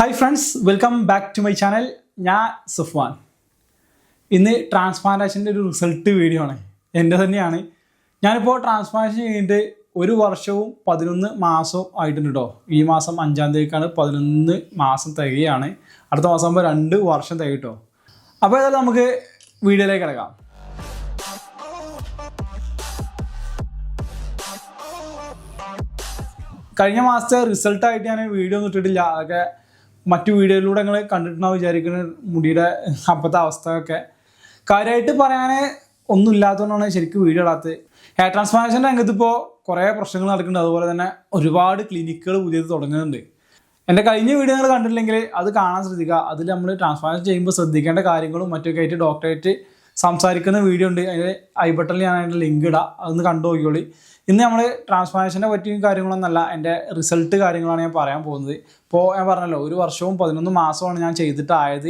Hi friends, welcome back to my channel. ഞാൻ സുഫ്വാൻ. ഇന്ന് ട്രാൻസ്പ്ലാന്റേഷൻ്റെ ഒരു റിസൾട്ട് വീഡിയോ ആണ്. എൻ്റെ തന്നെയാണ്. ഞാനിപ്പോൾ ട്രാൻസ്പ്ലാന്റേഷൻ കഴിഞ്ഞിട്ട് 1 വർഷവും 11 മാസവും ആയിട്ടുണ്ട് കേട്ടോ. ഈ മാസം 5-ാം തീയതിക്കാണ് 11 മാസം തികയാണ്. അടുത്ത മാസം ആകുമ്പോൾ 2 വർഷം തികട്ടോ. അപ്പോൾ ഏതായാലും നമുക്ക് വീഡിയോയിലേക്ക് കിടക്കാം. കഴിഞ്ഞ മാസത്തെ റിസൾട്ടായിട്ട് ഞാൻ വീഡിയോ ഒന്നും ഇട്ടിട്ടില്ല. അതൊക്കെ മറ്റു വീഡിയോയിലൂടെ നിങ്ങൾ കണ്ടിട്ടുണ്ടാവും വിചാരിക്കുന്ന മുടിയുടെ അപ്പോഴത്തെ അവസ്ഥയൊക്കെ. കാര്യമായിട്ട് പറയാൻ ഒന്നും ഇല്ലാത്തതുകൊണ്ടാണ് ശരിക്കും വീഡിയോ ഇടാത്തത്. ഹെയർ ട്രാൻസ്പ്ലാന്റേഷൻ്റെ രംഗത്ത് ഇപ്പോൾ കുറേ പ്രശ്നങ്ങൾ നടക്കുന്നുണ്ട്. അതുപോലെ തന്നെ ഒരുപാട് ക്ലിനിക്കുകൾ പുതിയത് തുടങ്ങുന്നുണ്ട്. എൻ്റെ കഴിഞ്ഞ വീഡിയോ നിങ്ങൾ കണ്ടിട്ടില്ലെങ്കിൽ അത് കാണാൻ ശ്രദ്ധിക്കുക. അതിൽ നമ്മൾ ട്രാൻസ്പ്ലാന്റേഷൻ ചെയ്യുമ്പോൾ ശ്രദ്ധിക്കേണ്ട കാര്യങ്ങളും മറ്റൊക്കെ ആയിട്ട് ഡോക്ടറായിട്ട് സംസാരിക്കുന്ന വീഡിയോ ഉണ്ട്. അതിൻ്റെ ഐ ബട്ടണിൽ ഞാൻ അതിൻ്റെ ലിങ്ക് ഇടാം, അതൊന്ന് കണ്ടു നോക്കിയോളി. ഇന്ന് നമ്മൾ ട്രാൻസ്പ്ലാന്റേഷനെ പറ്റിയും കാര്യങ്ങളൊന്നല്ല, എൻ്റെ റിസൾട്ട് കാര്യങ്ങളാണ് ഞാൻ പറയാൻ പോകുന്നത്. ഇപ്പോൾ ഞാൻ പറഞ്ഞല്ലോ, 1 വർഷവും 11 മാസമാണ് ഞാൻ ചെയ്തിട്ടായത്.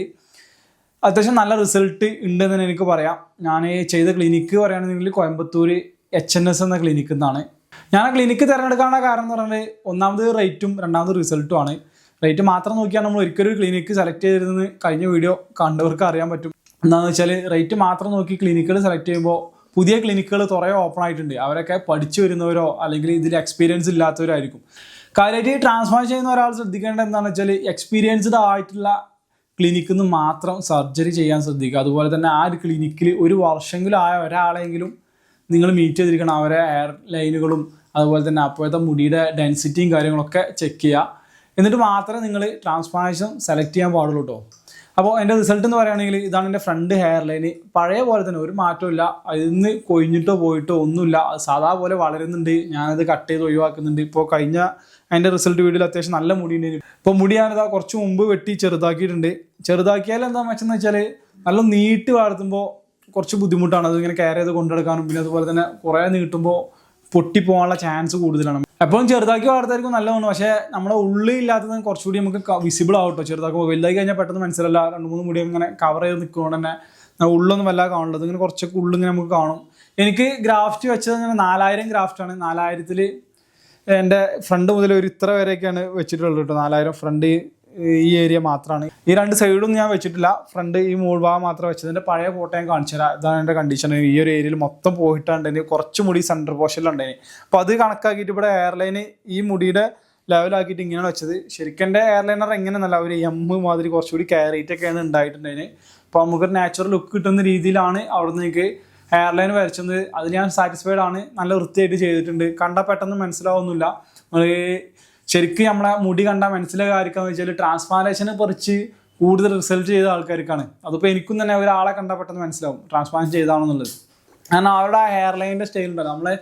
അത്യാവശ്യം നല്ല റിസൾട്ട് ഉണ്ടെന്ന് തന്നെ എനിക്ക് പറയാം. ഞാൻ ചെയ്ത ക്ലിനിക്ക് പറയുകയാണെന്നുണ്ടെങ്കിൽ കോയമ്പത്തൂർ HNS എന്ന ക്ലിനിക്കിൽ നിന്നാണ്. ഞാൻ ആ ക്ലിനിക്ക് തിരഞ്ഞെടുക്കാനുള്ള കാരണം എന്ന് പറഞ്ഞാൽ ഒന്നാമത് റേറ്റും രണ്ടാമത് റിസൾട്ടും ആണ്. റേറ്റ് മാത്രം നോക്കിയാൽ നമ്മൾ ഒരിക്കലും ഒരു ക്ലിനിക്ക് സെലക്ട് ചെയ്തിരുന്നത് കഴിഞ്ഞ വീഡിയോ കണ്ടവർക്ക് അറിയാൻ പറ്റും. എന്താണെന്ന് വെച്ചാൽ റേറ്റ് മാത്രം നോക്കി ക്ലിനിക്കുകൾ സെലക്ട് ചെയ്യുമ്പോൾ പുതിയ ക്ലിനിക്കുകൾ കുറേ ഓപ്പൺ ആയിട്ടുണ്ട്. അവരൊക്കെ പഠിച്ചു വരുന്നവരോ അല്ലെങ്കിൽ ഇതിൽ എക്സ്പീരിയൻസ് ഇല്ലാത്തവരായിരിക്കും. കാര്യമായിട്ട് ട്രാൻസ്പ്ലാന്റ് ചെയ്യുന്ന ഒരാൾ ശ്രദ്ധിക്കേണ്ടത് എന്താണെന്ന് വെച്ചാൽ എക്സ്പീരിയൻസ്ഡ് ആയിട്ടുള്ള ക്ലിനിക്കിൽ നിന്ന് മാത്രം സർജറി ചെയ്യാൻ ശ്രദ്ധിക്കുക. അതുപോലെ തന്നെ ആ ഒരു ക്ലിനിക്കിൽ 1 വർഷമെങ്കിലും ആയ ഒരാളെങ്കിലും നിങ്ങൾ മീറ്റ് ചെയ്തിരിക്കണം. അവരെ എയർ ലൈനുകളും അതുപോലെ തന്നെ അപ്പോഴത്തെ മുടിയുടെ ഡെൻസിറ്റിയും കാര്യങ്ങളൊക്കെ ചെക്ക് ചെയ്യുക. എന്നിട്ട് മാത്രമേ നിങ്ങൾ ട്രാൻസ്പ്ലാന്റേഷൻ സെലക്ട് ചെയ്യാൻ പാടുള്ളൂ കേട്ടോ. അപ്പോൾ എൻ്റെ റിസൾട്ട് എന്ന് പറയുകയാണെങ്കിൽ ഇതാണ് എൻ്റെ ഫ്രണ്ട് ഹെയർ ലൈന്. പഴയ പോലെ തന്നെ ഒരു മാറ്റവും ഇല്ല. അതിൽ നിന്ന് കൊഴിഞ്ഞിട്ടോ പോയിട്ടോ ഒന്നുമില്ല. സാധാ പോലെ വളരുന്നുണ്ട്. ഞാനത് കട്ട് ചെയ്ത് ഒഴിവാക്കുന്നുണ്ട്. ഇപ്പോൾ കഴിഞ്ഞ അതിൻ്റെ റിസൾട്ട് വീഡിയോയിൽ അത്യാവശ്യം നല്ല മുടി ഉണ്ട്. ഇപ്പോൾ മുടി ഞാനത് കുറച്ച് മുമ്പ് വെട്ടി ചെറുതാക്കിയിട്ടുണ്ട്. ചെറുതാക്കിയാൽ എന്താണെന്ന് വെച്ചെന്ന് വെച്ചാൽ നല്ല നീട്ടി വളർത്തുമ്പോൾ കുറച്ച് ബുദ്ധിമുട്ടാണ്. അതിങ്ങനെ കെയർ ചെയ്ത് കൊണ്ടെടുക്കാനും പിന്നെ അതുപോലെ തന്നെ കുറേ നീട്ടുമ്പോൾ പൊട്ടിപ്പോകാനുള്ള ചാൻസ് കൂടുതലാണ്. എപ്പോഴും ചെറുതാക്കി വളർത്തായിരിക്കും നല്ലതാണ്. പക്ഷേ നമ്മുടെ ഉള്ളിൽ ഇല്ലാത്തത് കുറച്ചുകൂടി നമുക്ക് വിസിബിൾ ആവട്ടോ. ചെറുതാക്കുമ്പോൾ വലുതായി കഴിഞ്ഞാൽ പെട്ടെന്ന് മനസ്സിലല്ല. 2-3 മുടി ഇങ്ങനെ കവർ ചെയ്ത് നിൽക്കുന്നതുകൊണ്ട് തന്നെ ഉള്ളൊന്നും വല്ലാതെ കാണുള്ളത്. ഇങ്ങനെ കുറച്ചൊക്കെ ഉള്ളിങ്ങനെ നമുക്ക് കാണും. എനിക്ക് ഗ്രാഫ്റ്റ് വെച്ചത് ഇങ്ങനെ 4000 ഗ്രാഫ്റ്റാണ്. 4000-ൽ എൻ്റെ ഫ്രണ്ട് മുതൽ ഒരു ഇത്ര വരെയൊക്കെയാണ് വെച്ചിട്ടുള്ളത് കേട്ടോ. 4000 ഫ്രണ്ട് ഈ ഏരിയ മാത്രമാണ്. ഈ 2 സൈഡും ഞാൻ വെച്ചിട്ടില്ല. ഫ്രണ്ട് ഈ മൂൾ ഭാഗം മാത്രം വെച്ചത്. എൻ്റെ പഴയ ഫോട്ടോ ഞാൻ കാണിച്ചു തരാം. ഇതാണ് എൻ്റെ കണ്ടീഷൻ. ഈ ഒരു ഏരിയയിൽ മൊത്തം പോയിട്ടുണ്ടെങ്കിൽ കുറച്ച് മുടി സെൻറ്റർ പോർഷനിലുണ്ടായിന്. അപ്പോൾ അത് കണക്കാക്കിയിട്ട് ഇവിടെ എയർലൈന് ഈ മുടിയുടെ ലെവലാക്കിയിട്ട് ഇങ്ങനെയാണ് വെച്ചത്. ശരിക്കും എൻ്റെ എയർലൈനർ എങ്ങനെയെന്നല്ല, ഒരു മാതിരി കുറച്ചുകൂടി കയറിയിട്ടൊക്കെയാണ് ഉണ്ടായിട്ടുണ്ടായിന്. അപ്പോൾ നമുക്കൊരു നാച്ചുറൽ ലുക്ക് കിട്ടുന്ന രീതിയിലാണ് അവിടെ നിന്ന് എനിക്ക് എയർലൈൻ വരച്ചത്. അതിൽ ഞാൻ സാറ്റിസ്ഫൈഡ് ആണ്. നല്ല വൃത്തിയായിട്ട് ചെയ്തിട്ടുണ്ട്. കണ്ടാൽ പെട്ടെന്ന് മനസ്സിലാവുന്നില്ല. ശരിക്കും നമ്മളെ മുടി കണ്ടാൽ മനസ്സിലാകാതിരിക്കാന്ന് വെച്ചാൽ ട്രാൻസ്പ്ലാന്റേഷനെ കുറിച്ച് കൂടുതൽ റിസൾട്ട് ചെയ്ത ആൾക്കാർക്കാണ്. അതിപ്പോൾ എനിക്കും തന്നെ ഒരാളെ കണ്ടാൽ പെട്ടെന്ന് മനസ്സിലാവും ട്രാൻസ്പ്ലാന്റ് ചെയ്താണെന്നുള്ളത്. കാരണം അവരുടെ ആ ഹെയർലൈനിൻ്റെ സ്റ്റൈൽ ഉണ്ടല്ലോ, നമ്മളെ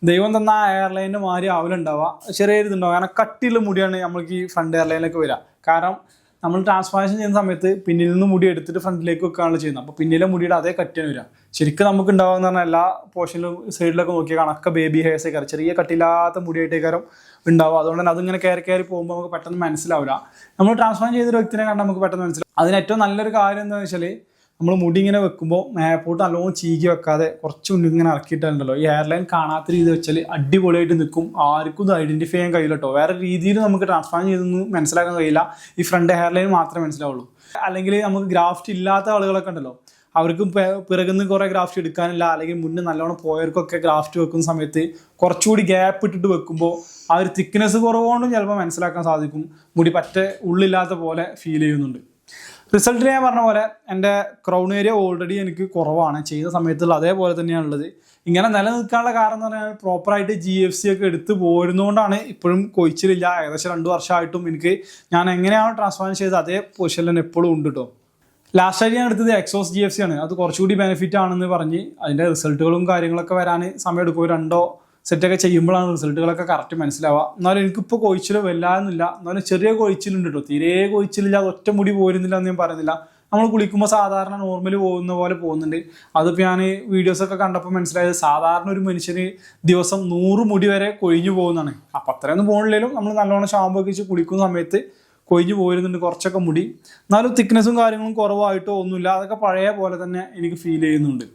ദൈവം തന്ന ആ ഹെയർലൈനിൻ്റെ മാതിരി ആവിലുണ്ടാവുക. ചെറിയ ഇതുണ്ടാവും. കാരണം കട്ടിയുള്ള മുടിയാണ് നമ്മൾക്ക് ഈ ഫ്രണ്ട് ഹെയർലൈനിലേക്ക് വരിക. കാരണം നമ്മൾ ട്രാൻസ്പ്ലാന്റേഷൻ ചെയ്യുന്ന സമയത്ത് പിന്നിൽ നിന്ന് മുടി എടുത്തിട്ട് ഫ്രണ്ടിലേക്ക് വെക്കുകയാണ് ചെയ്യുന്നത്. അപ്പോൾ പിന്നിലെ മുടിയുടെ അതേ കട്ടിയാണ് വരിക. ശരിക്കും നമുക്ക് ഉണ്ടാവുക പറഞ്ഞാൽ എല്ലാ പോർഷനിലും സൈഡിലൊക്കെ നോക്കിയാൽ കണക്ക ബേബി ഹെയർസ് ആയിക്കാരം, ചെറിയ കട്ടില്ലാത്ത മുടിയായിട്ടേക്കാരം ഉണ്ടാവും. അതുകൊണ്ട് തന്നെ അതിങ്ങനെ കയറി പോകുമ്പോൾ നമുക്ക് പെട്ടെന്ന് മനസ്സിലാവില്ല. നമ്മൾ ട്രാൻസ്പ്ലാന്റ് ചെയ്തൊരു വ്യക്തിനെ കണ്ടാൽ നമുക്ക് പെട്ടെന്ന് മനസ്സിലാവും. അതിന് ഏറ്റവും നല്ലൊരു കാര്യം എന്താണെന്ന് വെച്ചാൽ നമ്മൾ മുടി ഇങ്ങനെ വെക്കുമ്പോൾ മേപ്പോട്ട് നല്ലോണം ചീകി വെക്കാതെ കുറച്ച് മുന്നിൽ ഇങ്ങനെ ഇറക്കിയിട്ടുണ്ടല്ലോ, ഈ ഹെയർലൈൻ കാണാത്ത രീതി വെച്ചാൽ അടിപൊളിയായിട്ട് നിൽക്കും. ആർക്കും ഇത് ഐഡൻറ്റിഫൈ ചെയ്യാൻ കഴിയില്ല കേട്ടോ. വേറെ രീതിയിൽ നമുക്ക് ട്രാൻസ്പ്ലാന്റ് ചെയ്തൊന്നും മനസ്സിലാക്കാൻ കഴിയില്ല. ഈ ഫ്രണ്ട് ഹെയർലൈൻ മാത്രമേ മനസ്സിലാവുള്ളൂ. അല്ലെങ്കിൽ നമുക്ക് ഗ്രാഫ്റ്റ് ഇല്ലാത്ത ആളുകളൊക്കെ ഉണ്ടല്ലോ, അവർക്ക് പിറകുന്ന് കുറേ ഗ്രാഫ്റ്റ് എടുക്കാനില്ല. അല്ലെങ്കിൽ മുന്നേ നല്ലോണം പോയവർക്കൊക്കെ ഗ്രാഫ്റ്റ് വെക്കുന്ന സമയത്ത് കുറച്ചുകൂടി ഗ്യാപ്പ് ഇട്ടിട്ട് വെക്കുമ്പോൾ ആ ഒരു തിക്നെസ് കുറവുകൊണ്ടും ചിലപ്പോൾ മനസ്സിലാക്കാൻ സാധിക്കും. മുടി പറ്റേ ഉള്ളില്ലാത്ത പോലെ ഫീൽ ചെയ്യുന്നുണ്ട്. റിസൾട്ടിൽ ഞാൻ പറഞ്ഞ പോലെ എൻ്റെ ക്രൗൺ ഏരിയ ഓൾറെഡി എനിക്ക് കുറവാണ്. ചെയ്ത സമയത്തുള്ള അതേപോലെ തന്നെയാണുള്ളത്. ഇങ്ങനെ നിലനിൽക്കാനുള്ള കാരണം എന്ന് പറഞ്ഞാൽ പ്രോപ്പറായിട്ട് GFC ഒക്കെ എടുത്ത് പോരുന്നതുകൊണ്ടാണ് ഇപ്പോഴും കൊഴിച്ചിലില്ല. ഏകദേശം 2 വർഷമായിട്ടും എനിക്ക് ഞാൻ എങ്ങനെയാണോ ട്രാൻസ്പ്ലാന്റ് ചെയ്തത് അതേ പൊസിഷനിൽ തന്നെ എപ്പോഴും ഉണ്ട് കേട്ടോ. ലാസ്റ്റായിട്ട് ഞാൻ എടുത്തത് എക്സോസ് GFC ആണ്. അത് കുറച്ചുകൂടി ബെനിഫിറ്റ് ആണെന്ന് പറഞ്ഞ് അതിൻ്റെ റിസൾട്ടുകളും കാര്യങ്ങളൊക്കെ വരാൻ സമയം എടുക്കും. 2 സെറ്റൊക്കെ ചെയ്യുമ്പോഴാണ് റിസൾട്ടുകളൊക്കെ കറക്റ്റ് മനസ്സിലാവുക. എന്നാലും എനിക്കിപ്പോൾ കൊഴിച്ചിൽ വല്ലാതൊന്നുമില്ല. എന്നാലും ചെറിയ കൊഴിച്ചിലുണ്ട് കേട്ടോ. തീരെ കൊഴിച്ചിലില്ല, ഒറ്റ മുടി പോരുന്നില്ല എന്ന് ഞാൻ പറയുന്നില്ല. നമ്മൾ കുളിക്കുമ്പോൾ സാധാരണ നോർമലി പോകുന്ന പോലെ പോകുന്നുണ്ട്. അതിപ്പോൾ ഞാൻ വീഡിയോസൊക്കെ കണ്ടപ്പോൾ മനസ്സിലായത് സാധാരണ ഒരു മനുഷ്യന് ദിവസം 100 മുടി വരെ കൊഴിഞ്ഞു പോകുന്നതാണ്. അപ്പം അത്രയൊന്നും പോകണില്ലെങ്കിലും നമ്മൾ നല്ലോണം ഷാമ്പു ഒക്കെ വെച്ച് കുളിക്കുന്ന സമയത്ത് കൊഴിഞ്ഞു പോരുന്നുണ്ട് കുറച്ചൊക്കെ മുടി. എന്നാലും തിക്നെസ്സും കാര്യങ്ങളും കുറവായിട്ടോ ഒന്നുമില്ല. അതൊക്കെ പഴയ പോലെ തന്നെ എനിക്ക് ഫീൽ ചെയ്യുന്നുണ്ട്.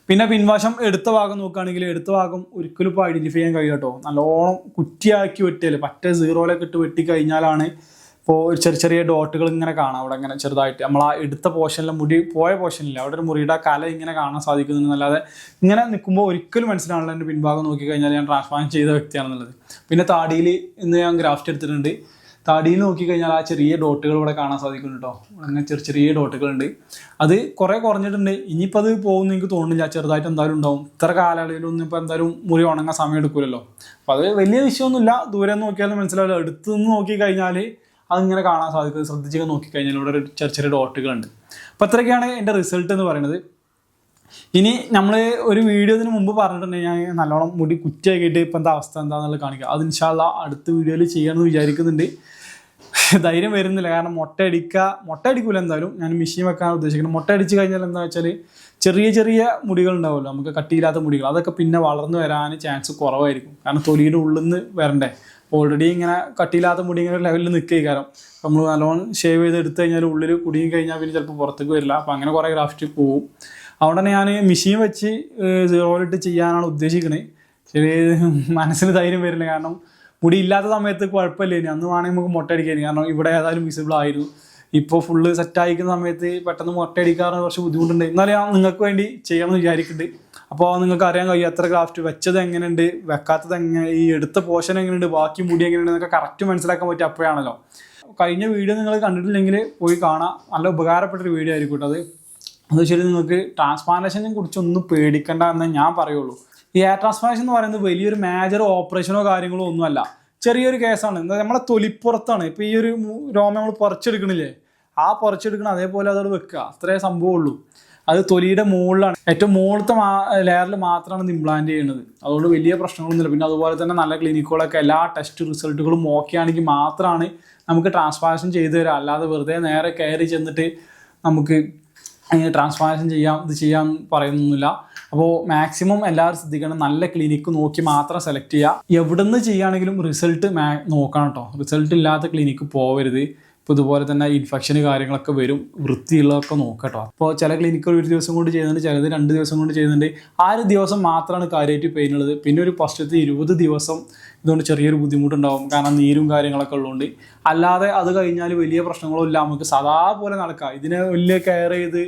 പിന്നെ പിൻവശം എടുത്ത ഭാഗം നോക്കുകയാണെങ്കിൽ എടുത്ത ഭാഗം ഒരിക്കലും ഇപ്പോൾ ഐഡൻറ്റിഫൈ ചെയ്യാൻ കഴിയും കേട്ടോ. നല്ലോണം കുറ്റിയാക്കി വെട്ടിയാൽ പറ്റ 0-ലേക്ക് ഇട്ട് വെട്ടിക്കഴിഞ്ഞാലാണ് ഇപ്പോൾ ചെറിയ ചെറിയ ഡോട്ടുകൾ ഇങ്ങനെ കാണാം അവിടെ ഇങ്ങനെ ചെറുതായിട്ട് നമ്മൾ ആ എടുത്ത പോർഷനിലെ മുടി പോയ പോർഷനില്ല അവിടെ ഒരു മുറിയുടെ കല ഇങ്ങനെ കാണാൻ സാധിക്കുന്നതെന്നല്ലാതെ ഇങ്ങനെ നിൽക്കുമ്പോൾ ഒരിക്കലും മനസ്സിലാണല്ലോ എൻ്റെ പിൻഭാഗം നോക്കിക്കഴിഞ്ഞാൽ ഞാൻ ട്രാൻസ്പ്ലാന്റ് ചെയ്ത വ്യക്തിയാണെന്നുള്ളത്. പിന്നെ താടിയിൽ ഇന്ന് ഞാൻ ഗ്രാഫ്റ്റ് എടുത്തിട്ടുണ്ട്. താടിയിൽ നോക്കിക്കഴിഞ്ഞാൽ ആ ചെറിയ ഡോട്ടുകൾ ഇവിടെ കാണാൻ സാധിക്കുന്നു കേട്ടോ. അങ്ങനെ ചെറിയ ചെറിയ ഡോട്ടുകളുണ്ട്. അത് കുറേ കുറഞ്ഞിട്ടുണ്ട്. ഇനിയിപ്പോൾ അത് പോകുമെന്ന് എനിക്ക് തോന്നുന്നില്ല. ചെറുതായിട്ട് എന്തായാലും ഉണ്ടാവും. ഇത്ര കാലയളവിലൊന്നും ഇപ്പോൾ എന്തായാലും മുറി ഉണങ്ങാൻ സമയം എടുക്കില്ലല്ലോ. അപ്പോൾ അത് വലിയ വിഷയമൊന്നുമില്ല. ദൂരെ നോക്കിയാലും മനസ്സിലാവില്ല. അടുത്ത് നിന്ന് നോക്കിക്കഴിഞ്ഞാൽ അതിങ്ങനെ കാണാൻ സാധിക്കും. ശ്രദ്ധിച്ചൊക്കെ നോക്കിക്കഴിഞ്ഞാൽ ഇവിടെ ഒരു ചെറിയ ചെറിയ ഡോട്ടുകളുണ്ട്. അപ്പോൾ അത്രയൊക്കെയാണ് എൻ്റെ റിസൾട്ട് എന്ന് പറയുന്നത്. ഇനി നമ്മൾ ഒരു വീഡിയോ ഇതിന് മുമ്പ് പറഞ്ഞിട്ടുണ്ടെങ്കിൽ ഞാൻ നല്ലോണം മുടി കുറ്റിയാക്കിയിട്ട് ഇപ്പം എന്താ അവസ്ഥ എന്താണെന്നുള്ളത് കാണിക്കുക. അത് ഇൻഷാ അല്ലാ അടുത്ത വീഡിയോയിൽ ചെയ്യാമെന്ന് വിചാരിക്കുന്നുണ്ട്. ധൈര്യം വരുന്നില്ല. കാരണം മുട്ട അടിക്കൂല എന്തായാലും. ഞാൻ മെഷീൻ വെക്കാൻ ഉദ്ദേശിക്കുന്നത്. മുട്ട അടിച്ച് കഴിഞ്ഞാൽ എന്താ വെച്ചാൽ ചെറിയ ചെറിയ മുടികൾ ഉണ്ടാവുമല്ലോ, നമുക്ക് കട്ടിയില്ലാത്ത മുടികൾ. അതൊക്കെ പിന്നെ വളർന്നു വരാൻ ചാൻസ് കുറവായിരിക്കും. കാരണം തൊലിയുടെ ഉള്ളിൽ നിന്ന് വരണ്ടേ. ഓൾറെഡി ഇങ്ങനെ കട്ടിയില്ലാത്ത മുടി ഇങ്ങനെ ലെവലിൽ നിൽക്കുക. കാരണം നമ്മൾ നല്ലോണം ഷേവ് ചെയ്ത് എടുത്തു കഴിഞ്ഞാൽ ഉള്ളിൽ കുടുങ്ങി കഴിഞ്ഞാൽ പിന്നെ ചിലപ്പോൾ പുറത്തേക്ക് വരില്ല. അപ്പോൾ അങ്ങനെ കുറേ ഗ്രാഫ്റ്റ് പോവും. അതുകൊണ്ട് തന്നെ ഞാൻ മെഷീൻ വെച്ച് സീറോയിലിട്ട് ചെയ്യാനാണ് ഉദ്ദേശിക്കുന്നത്. ശരി, മനസ്സിന് ധൈര്യം വരില്ല. കാരണം മുടി ഇല്ലാത്ത സമയത്ത് കുഴപ്പമില്ല. ഇനി അന്ന് വേണമെങ്കിൽ നമുക്ക് മുട്ട അടിക്കാൻ. കാരണം ഇവിടെ ഏതായാലും വിസിബിൾ ആയിരുന്നു. ഇപ്പോൾ ഫുള്ള് സെറ്റായിരിക്കുന്ന സമയത്ത് പെട്ടെന്ന് മുട്ട അടിക്കാറ് കുറച്ച് ബുദ്ധിമുട്ടുണ്ട്. എന്നാലും ഞാൻ നിങ്ങൾക്ക് വേണ്ടി ചെയ്യണമെന്ന് വിചാരിക്കുന്നുണ്ട്. അപ്പോൾ നിങ്ങൾക്ക് അറിയാൻ കഴിയും എത്ര ഗ്രാഫ്റ്റ് വെച്ചത് എങ്ങനെയുണ്ട്, വെക്കാത്തത് എങ്ങനെ, ഈ എടുത്ത പോർഷൻ എങ്ങനെയുണ്ട്, ബാക്കി മുടി എങ്ങനെയുണ്ട് എന്നൊക്കെ കറക്റ്റ് മനസ്സിലാക്കാൻ പറ്റും അപ്പോഴാണല്ലോ. കഴിഞ്ഞ വീഡിയോ നിങ്ങൾ കണ്ടിട്ടില്ലെങ്കിൽ പോയി കാണാം. നല്ല ഉപകാരപ്പെട്ടൊരു വീഡിയോ ആയിരിക്കും കേട്ടോ അത്. ശരി, നിങ്ങൾക്ക് ട്രാൻസ്പ്ലാന്റേഷനെ കുറിച്ചൊന്നും പേടിക്കേണ്ട എന്നേ ഞാൻ പറയുള്ളൂ. ഈ എയർ ട്രാൻസ്പ്ലാന്റേഷൻ എന്ന് പറയുന്നത് വലിയൊരു മേജർ ഓപ്പറേഷനോ കാര്യങ്ങളോ ഒന്നുമല്ല. ചെറിയൊരു കേസാണ്. എന്താ നമ്മളെ തൊലിപ്പുറത്താണ്. ഇപ്പോൾ ഈ ഒരു രോമം നമ്മൾ പറിച്ചെടുക്കണില്ലേ, ആ പറിച്ചെടുക്കണം അതേപോലെ അതോട് വെക്കുക. അത്രേ സംഭവമുള്ളൂ. അത് തൊലിയുടെ മുകളിലാണ്, ഏറ്റവും മുകളിലത്തെ ലെയറിൽ മാത്രമാണ് ഇത് ഇംപ്ലാന്റ് ചെയ്യുന്നത്. അതുകൊണ്ട് വലിയ പ്രശ്നങ്ങളൊന്നുമില്ല. പിന്നെ അതുപോലെ തന്നെ നല്ല ക്ലിനിക്കുകളൊക്കെ എല്ലാ ടെസ്റ്റ് റിസൾട്ടുകളും ഓക്കെ ആണെങ്കിൽ മാത്രമാണ് നമുക്ക് ട്രാൻസ്പ്ലാന്റേഷൻ ചെയ്തു തരാം. അല്ലാതെ വെറുതെ നേരെ കയറി ചെന്നിട്ട് നമുക്ക് ട്രാൻസ്പ്ലാന്റേഷൻ ചെയ്യാൻ പറയുന്നൊന്നുമില്ല. അപ്പോൾ മാക്സിമം എല്ലാവരും ശ്രദ്ധിക്കണം. നല്ല ക്ലിനിക്ക് നോക്കി മാത്രം സെലക്ട് ചെയ്യുക. എവിടെ നിന്ന് ചെയ്യുകയാണെങ്കിലും റിസൾട്ട് നോക്കണം കേട്ടോ. റിസൾട്ട് ഇല്ലാത്ത ക്ലിനിക്ക് പോവരുത്. ഇപ്പോൾ ഇതുപോലെ തന്നെ ഇൻഫെക്ഷൻ കാര്യങ്ങളൊക്കെ വരും. വൃത്തിയുള്ളതൊക്കെ നോക്കട്ടോ. അപ്പോൾ ചില ക്ലിനിക്കുകൾ ഒരു ദിവസം കൊണ്ട് ചെയ്യുന്നുണ്ട്, ചിലത് 2 ദിവസം കൊണ്ട് ചെയ്യുന്നുണ്ട്. ആ ഒരു ദിവസം മാത്രമാണ് കാര്യമായിട്ട് പെയിൻ ഉള്ളത്. പിന്നെ ഒരു ഫസ്റ്റത്തെ 20 ദിവസം ഇതുകൊണ്ട് ചെറിയൊരു ബുദ്ധിമുട്ടുണ്ടാവും. കാരണം നീരും കാര്യങ്ങളൊക്കെ ഉള്ളതുകൊണ്ട്. അല്ലാതെ അത് കഴിഞ്ഞാൽ വലിയ പ്രശ്നങ്ങളും ഇല്ല. നമുക്ക് സാധാ പോലെ നടക്കാം. ഇതിനെ വലിയ കെയർ ചെയ്ത്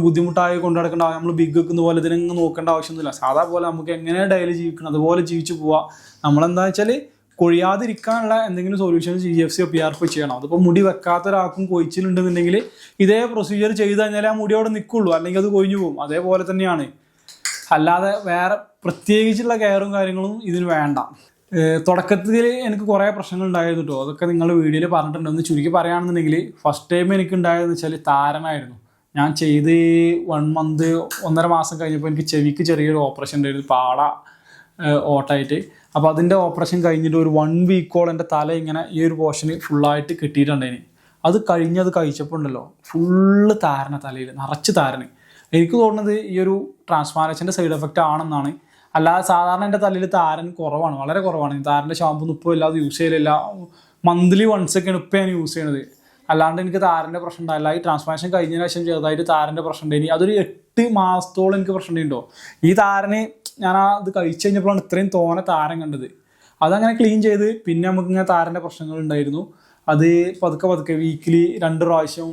ബുദ്ധിമുട്ടായി കൊണ്ടു നടക്കേണ്ട, നമ്മൾ ബിഗ് വെക്കുന്ന പോലെ ഇതിനങ്ങ് നോക്കേണ്ട ആവശ്യമൊന്നുമില്ല. സാധാ പോലെ നമുക്ക് എങ്ങനെ ഡെയിലി ജീവിക്കണം അതുപോലെ ജീവിച്ചു പോവാം. നമ്മളെന്താ വെച്ചാൽ കൊഴിയാതിരിക്കാനുള്ള എന്തെങ്കിലും സൊല്യൂഷൻ GFC PRP ചെയ്യണം. അതിപ്പോൾ മുടി വെക്കാത്ത ഒരാൾക്കും കൊഴിച്ചിലുണ്ടെന്നുണ്ടെങ്കിൽ ഇതേ പ്രൊസീജിയർ ചെയ്ത് കഴിഞ്ഞാൽ ആ മുടി അവിടെ നിൽക്കുള്ളൂ, അല്ലെങ്കിൽ അത് കൊഴിഞ്ഞു പോകും. അതേപോലെ തന്നെയാണ്. അല്ലാതെ വേറെ പ്രത്യേകിച്ചുള്ള കെയറും കാര്യങ്ങളും ഇതിന് വേണ്ട. തുടക്കത്തിൽ എനിക്ക് കുറേ പ്രശ്നങ്ങൾ ഉണ്ടായിരുന്നു കേട്ടോ. അതൊക്കെ നിങ്ങൾ വീഡിയോയിൽ പറഞ്ഞിട്ടുണ്ട്. ഒന്ന് ചുരുക്കി പറയുകയാണെന്നുണ്ടെങ്കിൽ ഫസ്റ്റ് ടൈം എനിക്ക് ഉണ്ടായതെന്ന് വെച്ചാൽ താരനായിരുന്നു. ഞാൻ ചെയ്ത് 1 month 1.5 മാസം കഴിഞ്ഞപ്പോൾ എനിക്ക് ചെവിക്ക് ചെറിയൊരു ഓപ്പറേഷൻ ഉണ്ടായിരുന്നു, പാട ഓട്ടായിട്ട്. അപ്പോൾ അതിൻ്റെ ഓപ്പറേഷൻ കഴിഞ്ഞിട്ട് ഒരു 1 വീക്കോളം എൻ്റെ തല ഇങ്ങനെ ഈ ഒരു പോർഷന് ഫുള്ളായിട്ട് കിട്ടിയിട്ടുണ്ടായിന്. അത് കഴിച്ചപ്പോൾ ഉണ്ടല്ലോ ഫുള്ള് താരന, തലയിൽ നിറച്ച് താരന്. എനിക്ക് തോന്നുന്നത് ഈ ഒരു ട്രാൻസ്പ്ലാന്റേഷൻ്റെ സൈഡ് എഫക്റ്റ് ആണെന്നാണ്. അല്ലാതെ സാധാരണ എൻ്റെ തലയിൽ താരൻ കുറവാണ്, വളരെ കുറവാണ്. താരൻ്റെ ഷാമ്പു ഇപ്പോൾ ഇല്ലാതെ യൂസ് ചെയ്യലില്ല. മന്ത്ലി വൺസൊക്കെയാണ് ഇപ്പോൾ ഞാൻ യൂസ് ചെയ്യണത്. അല്ലാണ്ട് എനിക്ക് താരൻ്റെ പ്രശ്നം ഉണ്ടായില്ല. ഈ ട്രാൻസ്പ്ലാന്റേഷൻ കഴിഞ്ഞതിന് ശേഷം ചെറുതായിട്ട് താരൻ്റെ പ്രശ്നം ഉണ്ടായി. അതൊരു 8 മാസത്തോളം എനിക്ക് പ്രശ്നം ഉണ്ടോ. ഈ താരന് ഞാൻ അത് കഴിച്ചു കഴിഞ്ഞപ്പോഴാണ് ഇത്രയും തോനെ താരം കണ്ടത്. അതങ്ങനെ ക്ലീൻ ചെയ്ത് പിന്നെ നമുക്കിങ്ങനെ താരൻ്റെ പ്രശ്നങ്ങൾ ഉണ്ടായിരുന്നു. അത് പതുക്കെ വീക്കിലി 2 പ്രാവശ്യം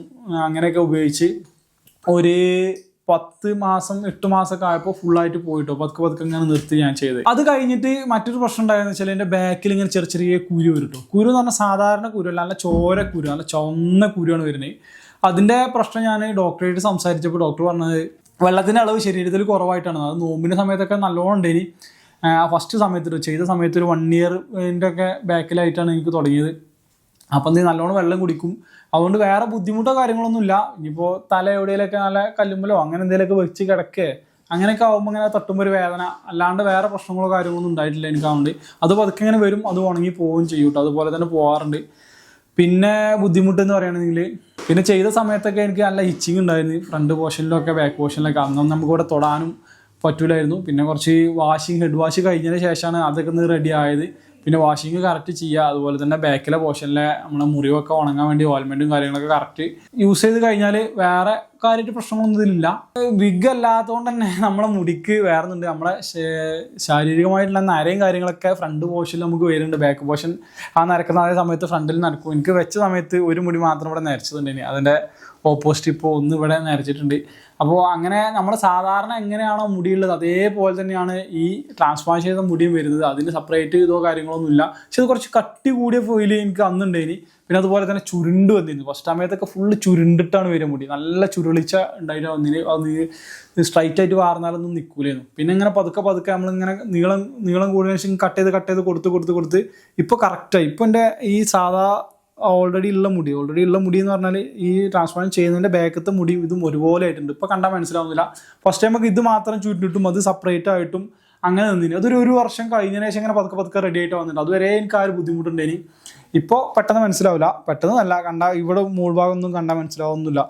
അങ്ങനെയൊക്കെ ഉപയോഗിച്ച് ഒരു 10 മാസം 8 മാസമൊക്കെ ആയപ്പോൾ ഫുള്ളായിട്ട് പോയിട്ടോ. പതുക്കെ ഇങ്ങനെ നിർത്തി ഞാൻ ചെയ്ത്. അത് കഴിഞ്ഞിട്ട് മറ്റൊരു പ്രശ്നം ഉണ്ടായെന്ന് വെച്ചാൽ എൻ്റെ ബാക്കിൽ ഇങ്ങനെ ചെറിയ കുരു വരും കേട്ടോ. കുരു എന്ന് പറഞ്ഞാൽ സാധാരണ കുരുവല്ല, നല്ല ചോര കുരു, നല്ല ചുവന്ന കുരുവാണ് വരുന്നത്. അതിൻ്റെ പ്രശ്നം ഞാൻ ഡോക്ടറായിട്ട് സംസാരിച്ചപ്പോൾ ഡോക്ടർ പറഞ്ഞത് വെള്ളത്തിൻ്റെ അളവ് ശരീരത്തിൽ കുറവായിട്ടാണ്. അത് നോമ്പിൻ്റെ സമയത്തൊക്കെ നല്ലോണം ഉണ്ടായി. ഫസ്റ്റ് സമയത്ത് ചെയ്ത സമയത്ത് ഒരു 1 ഇയറിൻ്റെ ഒക്കെ ബാക്കിലായിട്ടാണ് എനിക്ക് തുടങ്ങിയത്. അപ്പം നീ നല്ലോണം വെള്ളം കുടിക്കും. അതുകൊണ്ട് വേറെ ബുദ്ധിമുട്ടോ കാര്യങ്ങളൊന്നുമില്ല. ഇനിയിപ്പോൾ തല എവിടെയെങ്കിലൊക്കെ നല്ല കല്ലുമ്പലോ അങ്ങനെ എന്തെങ്കിലുമൊക്കെ വെച്ച് കിടക്കേ അങ്ങനെയൊക്കെ ആകുമ്പോൾ ഇങ്ങനെ തട്ടുമ്പോൾ ഒരു വേദന, അല്ലാണ്ട് വേറെ പ്രശ്നങ്ങളോ കാര്യങ്ങളൊന്നും ഉണ്ടായിട്ടില്ല എനിക്ക്. അതുകൊണ്ട് അത് പതുക്കെ ഇങ്ങനെ വരും, അത് ഉണങ്ങി പോവുകയും ചെയ്യും കേട്ടോ. അതുപോലെ തന്നെ പോകാറുണ്ട്. പിന്നെ ബുദ്ധിമുട്ടെന്ന് പറയുകയാണെങ്കിൽ പിന്നെ ചെയ്ത സമയത്തൊക്കെ എനിക്ക് നല്ല ഇച്ചിങ് ഉണ്ടായിരുന്നു. ഫ്രണ്ട് പോർഷനിലൊക്കെ ബാക്ക് പോർഷനിലൊക്കെ. അന്നും നമുക്കിവിടെ തൊടാനും പറ്റൂലായിരുന്നു. പിന്നെ കുറച്ച് ഹെഡ് വാഷ് കഴിഞ്ഞതിന് ശേഷമാണ് അതൊക്കെ ഒന്ന് റെഡി ആയത്. പിന്നെ വാഷിങ് കറക്റ്റ് ചെയ്യുക. അതുപോലെ തന്നെ ബാക്കിലെ പോർഷനിലെ നമ്മളെ മുറിവൊക്കെ ഉണങ്ങാൻ വേണ്ടി ഓയിൽമെൻറ്റും കാര്യങ്ങളൊക്കെ കറക്റ്റ് യൂസ് ചെയ്ത് കഴിഞ്ഞാൽ വേറെ കാര്യമായിട്ട് പ്രശ്നങ്ങളൊന്നും ഇതിലില്ല. വിഗ് അല്ലാത്തതുകൊണ്ട് തന്നെ നമ്മളെ മുടിക്ക് വേറെന്നുണ്ട്, നമ്മളെ ശാരീരികമായിട്ടുള്ള നരയും കാര്യങ്ങളൊക്കെ ഫ്രണ്ട് പോർഷനിൽ നമുക്ക് വരുന്നുണ്ട്. ബാക്ക് പോർഷൻ ആ നരക്കുന്ന അതേ സമയത്ത് ഫ്രണ്ടിൽ നരക്കും. എനിക്ക് വെച്ച സമയത്ത് ഒരു മുടി മാത്രം ഇവിടെ നരച്ചതുണ്ട്, അതിൻ്റെ ഓപ്പോസിറ്റ് ഇപ്പോൾ ഒന്ന് ഇവിടെ നരച്ചിട്ടുണ്ട്. അപ്പോൾ അങ്ങനെ നമ്മൾ സാധാരണ എങ്ങനെയാണോ മുടിയുള്ളത് അതേപോലെ തന്നെയാണ് ഈ ട്രാൻസ്പ്ലാന്റ് ചെയ്ത മുടിയും വരുന്നത്. അതിന് സെപ്പറേറ്റ് ഇതോ കാര്യങ്ങളൊന്നും ഇല്ല. പക്ഷെ അത് കുറച്ച് കട്ടി കൂടിയ ഫീൽ എനിക്ക് അന്നുണ്ടായിന്. പിന്നെ അതുപോലെ തന്നെ ചുരുണ്ട് വന്നിരുന്നു. ഫസ്റ്റ് സമയത്തൊക്കെ ഫുള്ള് ചുരുണ്ടിട്ടാണ് വരിക മുടി, നല്ല ചുരുളിച്ച ഉണ്ടായിട്ട് വന്നിന്. അത് സ്ട്രൈറ്റ് ആയിട്ട് വാർന്നാലൊന്നും നിൽക്കൂലായിരുന്നു. പിന്നെ ഇങ്ങനെ പതുക്കെ നമ്മളിങ്ങനെ നീളം കൂടിയ ശേഷം കട്ട് ചെയ്ത് കൊടുത്ത് ഇപ്പോൾ കറക്റ്റായി. ഇപ്പോൾ എൻ്റെ ഈ സാധാ ഓൾറെഡി ഉള്ള മുടി എന്ന് പറഞ്ഞാൽ ഈ ട്രാൻസ്പ്ലാന്റ് ചെയ്യുന്നതിൻ്റെ ബാക്കത്തെ മുടിയും ഇതും ഒരുപോലെ ആയിട്ടുണ്ട്. ഇപ്പോൾ കണ്ടാൽ മനസ്സിലാവുന്നില്ല. ഫസ്റ്റ് ടൈം ഒക്കെ ഇത് മാത്രം ചുറ്റിട്ടും അത് സെപ്പറേറ്റ് ആയിട്ടും അങ്ങനെ നിന്നിന്. അതൊരു വർഷം കഴിഞ്ഞതിന് ശേഷം ഇങ്ങനെ പതുക്കെ റെഡി ആയിട്ട് വന്നിട്ടുണ്ട്. അതുവരെ എനിക്ക് ആ ഒരു ബുദ്ധിമുട്ടുണ്ടായിന്. ഇപ്പോൾ പെട്ടെന്ന് മനസ്സിലാവില്ല, പെട്ടെന്നല്ല കണ്ടാൽ ഇവിടെ മൂൾഭാഗം ഒന്നും കണ്ടാൽ മനസ്സിലാവുന്നില്ല.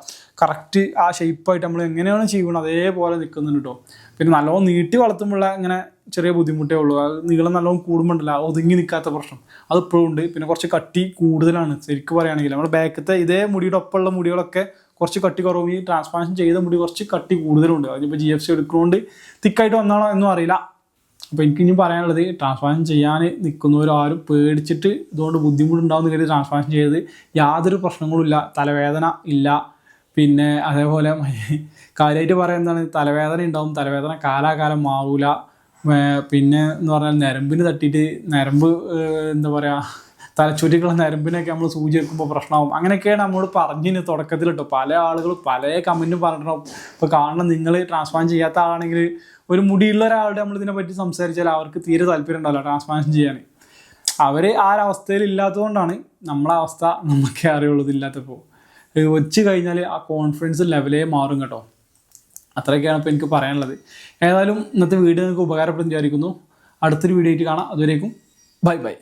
കറക്റ്റ് ആ ഷേപ്പായിട്ട് നമ്മൾ എങ്ങനെയാണ് ചെയ്യണം അതേപോലെ നിൽക്കുന്നുണ്ട് കേട്ടോ. പിന്നെ നല്ലോണം നീട്ടി വളർത്തുമ്പോഴുള്ള ഇങ്ങനെ ചെറിയ ബുദ്ധിമുട്ടേ ഉള്ളൂ. അത് നീളം നല്ലോണം കൂടുമ്പോണ്ടല്ല ഒതുങ്ങി നിൽക്കാത്ത പ്രശ്നം അത് ഇപ്പോഴും ഉണ്ട്. പിന്നെ കുറച്ച് കട്ടി കൂടുതലാണ് ശരിക്കും പറയുകയാണെങ്കിൽ. നമ്മുടെ ബാക്കത്തെ ഇതേ മുടിയുടെ ഒപ്പമുള്ള മുടികളൊക്കെ കുറച്ച് കട്ടി കുറവും, ഈ ട്രാൻസ്പ്ലാന്റേഷൻ ചെയ്ത മുടി കുറച്ച് കട്ടി കൂടുതലുണ്ട്. അതിപ്പോൾ GFC എടുക്കുന്നതുകൊണ്ട് തിക്കായിട്ട് വന്നാണോ എന്നും അറിയില്ല. അപ്പോൾ എനിക്ക് ഇനി പറയാനുള്ളത്, ട്രാൻസ്പ്ലാന്റേഷൻ ചെയ്യാൻ നിൽക്കുന്നവരാരും പേടിച്ചിട്ട് ഇതുകൊണ്ട് ബുദ്ധിമുട്ടുണ്ടാവുന്ന കരുതി ട്രാൻസ്പ്ലാന്റേഷൻ ചെയ്ത് യാതൊരു പ്രശ്നങ്ങളും ഇല്ല. തലവേദന ഇല്ല. പിന്നെ അതേപോലെ കാര്യമായിട്ട് പറയുന്നതാണ്, തലവേദന ഉണ്ടാവും. തലവേദന കാലാകാലം മാറൂല. പിന്നെ എന്ന് പറഞ്ഞാൽ നരമ്പിന് തട്ടിയിട്ട് എന്താ പറയുക, തലച്ചോറ്റിക്കുള്ള നരമ്പിനൊക്കെ നമ്മൾ സൂചി വെക്കുമ്പോൾ പ്രശ്നമാവും. അങ്ങനെയൊക്കെയാണ് നമ്മളോട് പറഞ്ഞിന് തുടക്കത്തിൽ കേട്ടോ. പല ആളുകളും പല കമൻറ്റും പറഞ്ഞിട്ടുണ്ടാവും. ഇപ്പോൾ കാണണം, നിങ്ങൾ ട്രാൻസ്പ്ലാന്റ് ചെയ്യാത്ത ആളാണെങ്കിൽ ഒരു മുടിയുള്ള ഒരാളുടെ നമ്മളിതിനെ പറ്റി സംസാരിച്ചാൽ അവർക്ക് തീരെ താല്പര്യം ഉണ്ടാവില്ല ട്രാൻസ്പ്ലാന്റ് ചെയ്യാൻ. അവർ ആ ഒരവസ്ഥയിൽ ഇല്ലാത്തതുകൊണ്ടാണ്. നമ്മളെ അവസ്ഥ നമുക്കേ അറിയുള്ളൂ. ഇല്ലാത്തപ്പോൾ വെച്ച് കഴിഞ്ഞാൽ ആ കോൺഫിഡൻസ് ലെവലേ മാറും കേട്ടോ. അത്രയൊക്കെയാണ് ഇപ്പോൾ എനിക്ക് പറയാനുള്ളത്. ഏതായാലും ഇന്നത്തെ വീഡിയോ നിങ്ങൾക്ക് ഉപകാരപ്പെടും വിചാരിക്കുന്നു. അടുത്തൊരു വീഡിയോ ആയിട്ട് കാണാം. അതുവരേക്കും ബൈ.